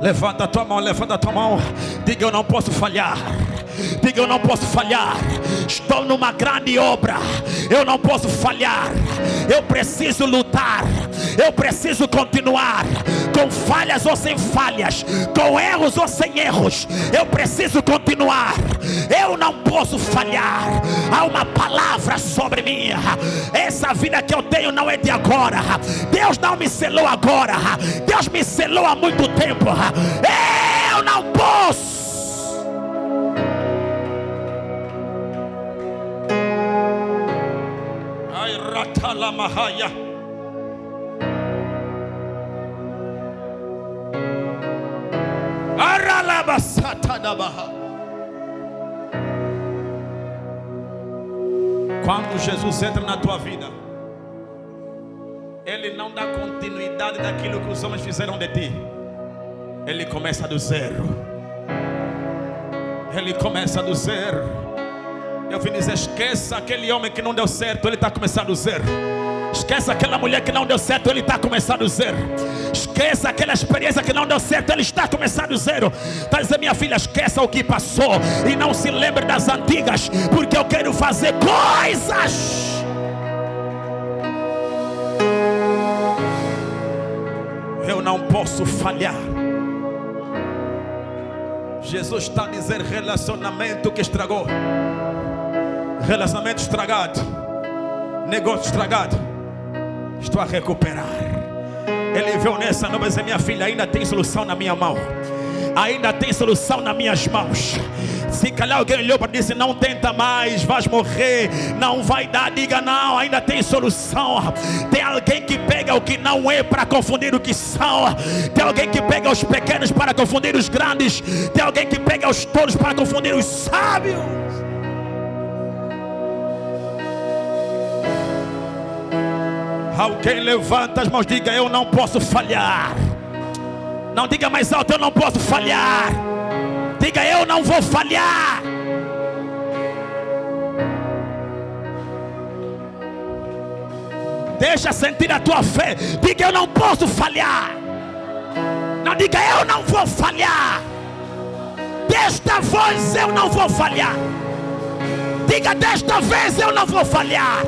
Levanta a tua mão, levanta a tua mão. Diga: eu não posso falhar. Diga: eu não posso falhar. Estou numa grande obra. Eu não posso falhar. Eu preciso lutar. Eu preciso continuar. Com falhas ou sem falhas, com erros ou sem erros, eu preciso continuar. Eu não posso falhar. Há uma palavra sobre mim. Essa vida que eu tenho não é de agora. Deus não me selou agora. Deus me selou há muito tempo. Eu não posso. Ai, ratala mahaya. Quando Jesus entra na tua vida, Ele não dá continuidade daquilo que os homens fizeram de ti. Ele começa do zero. Ele começa do zero. Eu vim dizer: esqueça aquele homem que não deu certo, ele está começando do zero. Esqueça aquela mulher que não deu certo, ele está começando do zero. Esqueça aquela experiência que não deu certo, ele está começando do zero. Está dizendo: minha filha, esqueça o que passou e não se lembre das antigas, porque eu quero fazer coisas. Eu não posso falhar. Jesus está a dizer: relacionamento que estragou, relacionamento estragado, negócio estragado, estou a recuperar. Ele veio nessa noite e disse: minha filha, ainda tem solução na minha mão. Ainda tem solução nas minhas mãos. Se calhar alguém olhou para disse: não tenta mais, vais morrer, não vai dar. Diga: não, ainda tem solução. Tem alguém que pega o que não é para confundir o que são. Tem alguém que pega os pequenos para confundir os grandes. Tem alguém que pega os tolos para confundir os sábios. Alguém levanta as mãos, diga: eu não posso falhar. Não, diga mais alto: eu não posso falhar. Diga: eu não vou falhar. Deixa sentir a tua fé. Diga: eu não posso falhar. Não, diga: eu não vou falhar. Desta vez eu não vou falhar. Diga: desta vez eu não vou falhar.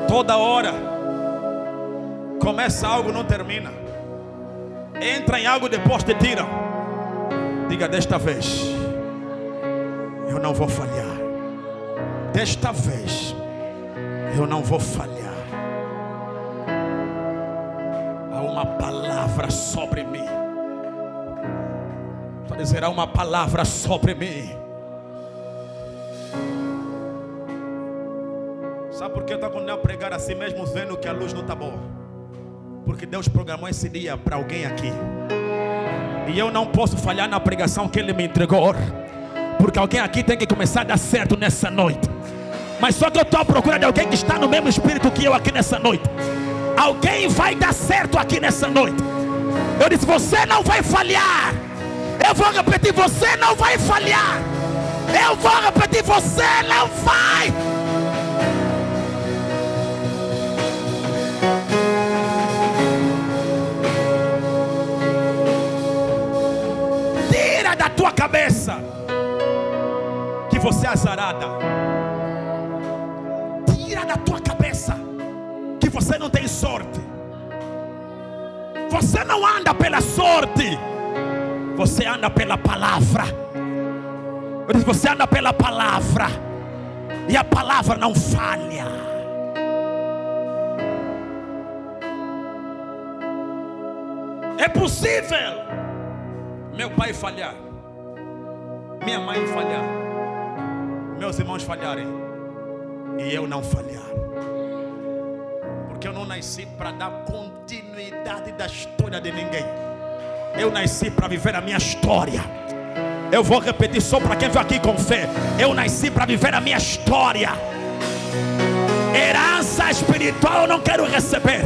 Toda hora começa algo, não termina. Entra em algo, depois te tiram. Diga: desta vez eu não vou falhar. Desta vez eu não vou falhar. Há uma palavra sobre mim. Para dizer: há uma palavra sobre mim. Sabe por que eu estou condenado a pregar assim mesmo vendo que a luz não está boa? Porque Deus programou esse dia para alguém aqui. E eu não posso falhar na pregação que Ele me entregou. Porque alguém aqui tem que começar a dar certo nessa noite. Mas só que eu estou à procura de alguém que está no mesmo espírito que eu aqui nessa noite. Alguém vai dar certo aqui nessa noite. Eu disse: você não vai falhar. Eu vou repetir: você não vai falhar. Eu vou repetir: você não vai. Da tua cabeça que você é azarada. Tira da tua cabeça que você não tem sorte. Você não anda pela sorte, você anda pela palavra. Eu disse: você anda pela palavra, e a palavra não falha. É possível meu pai falhar, minha mãe falhar, meus irmãos falharem, e eu não falhar. Porque eu não nasci para dar continuidade da história de ninguém. Eu nasci para viver a minha história. Eu vou repetir só para quem veio aqui com fé. Eu nasci para viver a minha história. Herança espiritual eu não quero receber.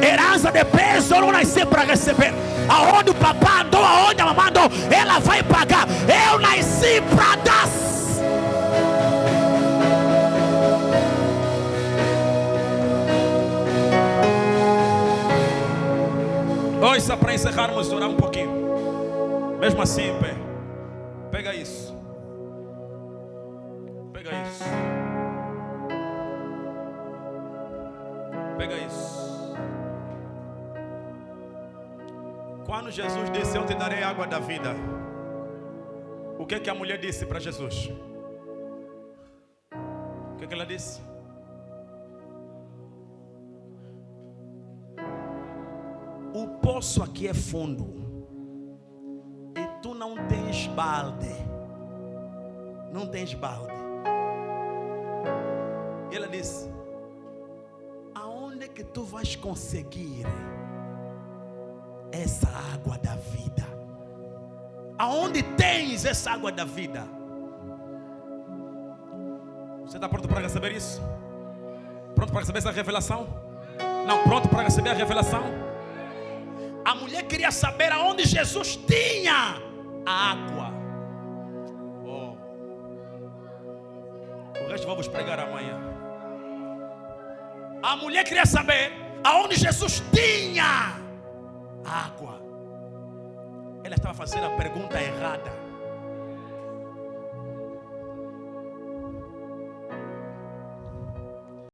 Herança de peso eu não nasci para receber. Aonde o papai andou, aonde a mamãe andou, ela vai pagar. Eu nasci para dar. encerrarmos, orar um pouquinho. Mesmo assim, em pé. Pega isso. Pega isso. Pega isso. Quando Jesus disse, eu te darei água da vida, o que a mulher disse para Jesus? O que ela disse? O poço aqui é fundo e tu não tens balde. Não tens balde. E ela disse, aonde que tu vais conseguir essa água da vida? Aonde tens essa água da vida? Você está pronto para receber isso? Pronto para receber essa revelação? Não, pronto para receber a revelação? A mulher queria saber aonde Jesus tinha a água. Oh. O resto vamos pregar amanhã. A mulher queria saber aonde Jesus tinha a água. Ela estava fazendo a pergunta errada.